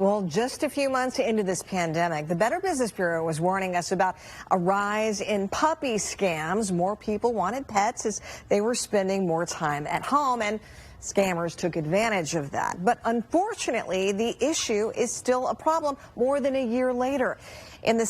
Well, just a few months into this pandemic, the Better Business Bureau was warning us about a rise in puppy scams. More people wanted pets as they were spending more time at home, and scammers took advantage of that. But unfortunately, the issue is still a problem more than a year later. In the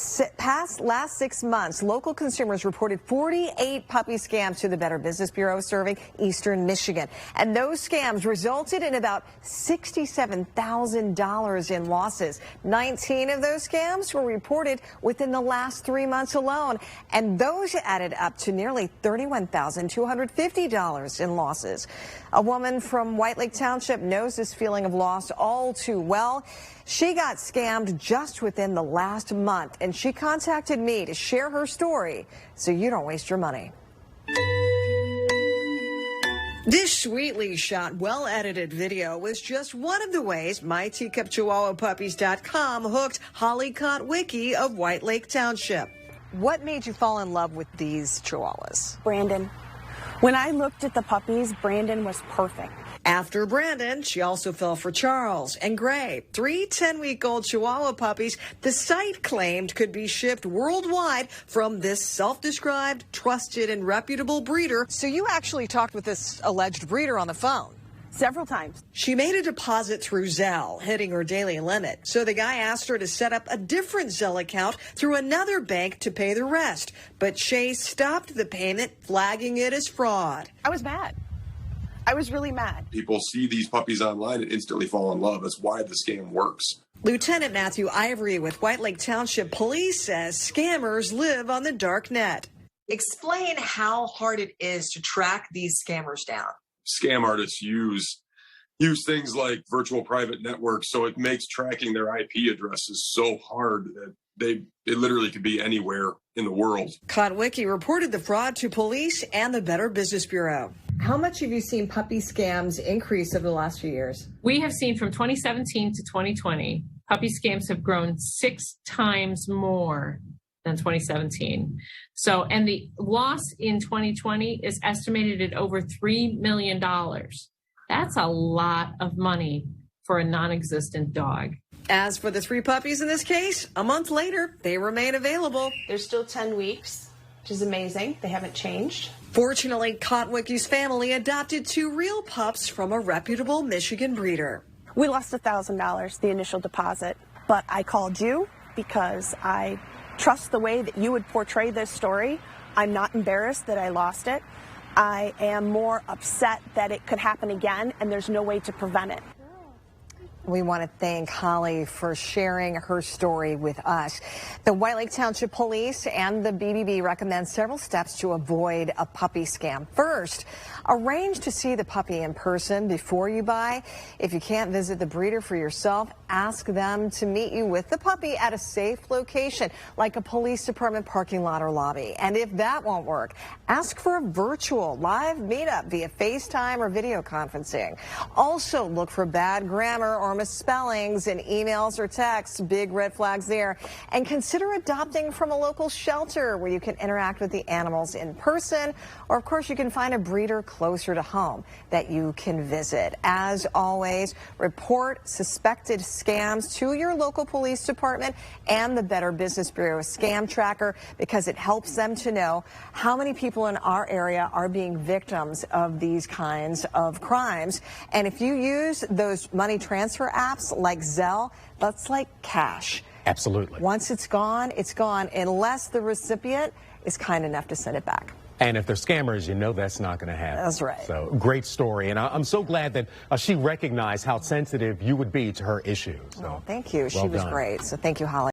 last 6 months, local consumers reported 48 puppy scams to the Better Business Bureau serving eastern Michigan. And those scams resulted in about $67,000 in losses. 19 of those scams were reported within the last 3 months alone. And those added up to nearly $31,250 in losses. A woman from White Lake Township knows this feeling of loss all too well. She got scammed just within the last month, and she contacted me to share her story so you don't waste your money. This sweetly shot, well-edited video was just one of the ways MyTeacupChihuahuaPuppies.com hooked Holly Kotwicki of White Lake Township. What made you fall in love with these Chihuahuas? Brandon. When I looked at the puppies, Brandon was perfect. After Brandon, she also fell for Charles and Gray, 3 10-week-old Chihuahua puppies the site claimed could be shipped worldwide from this self-described, trusted, and reputable breeder. So you actually talked with this alleged breeder on the phone? Several times. She made a deposit through Zelle, hitting her daily limit. So the guy asked her to set up a different Zelle account through another bank to pay the rest. But Shay stopped the payment, flagging it as fraud. I was mad. I was really mad. People see these puppies online and instantly fall in love. That's why the scam works. Lieutenant Matthew Ivory with White Lake Township Police says scammers live on the dark net. Explain how hard it is to track these scammers down. Scam artists use things like virtual private networks, so it makes tracking their IP addresses so hard that it literally could be anywhere in the world. Kotwicki reported the fraud to police and the Better Business Bureau. How much have you seen puppy scams increase over the last few years? We have seen from 2017 to 2020, puppy scams have grown 6 times more than 2017. So, and the loss in 2020 is estimated at over $3 million. That's a lot of money for a non-existent dog. As for the 3 puppies in this case, a month later, they remain available. They're still 10 weeks, which is amazing. They haven't changed. Fortunately, Kotwicki's family adopted 2 real pups from a reputable Michigan breeder. We lost $1,000, the initial deposit, but I called you because I trust the way that you would portray this story. I'm not embarrassed that I lost it. I am more upset that it could happen again, and there's no way to prevent it. We want to thank Holly for sharing her story with us. The White Lake Township Police and the BBB recommend several steps to avoid a puppy scam. First, arrange to see the puppy in person before you buy. If you can't visit the breeder for yourself, ask them to meet you with the puppy at a safe location, like a police department parking lot or lobby. And if that won't work, ask for a virtual live meetup via FaceTime or video conferencing. Also, look for bad grammar or misspellings in emails or texts, big red flags there. And consider adopting from a local shelter where you can interact with the animals in person, or of course you can find a breeder closer to home that you can visit. As always, report suspected scams to your local police department and the Better Business Bureau Scam Tracker, because it helps them to know how many people in our area are being victims of these kinds of crimes. And if you use those money transfer apps like Zelle, that's like cash. Absolutely. Once it's gone, unless the recipient is kind enough to send it back. And if they're scammers, you know that's not going to happen. That's right. So great story. And I'm so glad that she recognized how sensitive you would be to her issues. So, thank you. Well She was done. great. So thank you, Holly.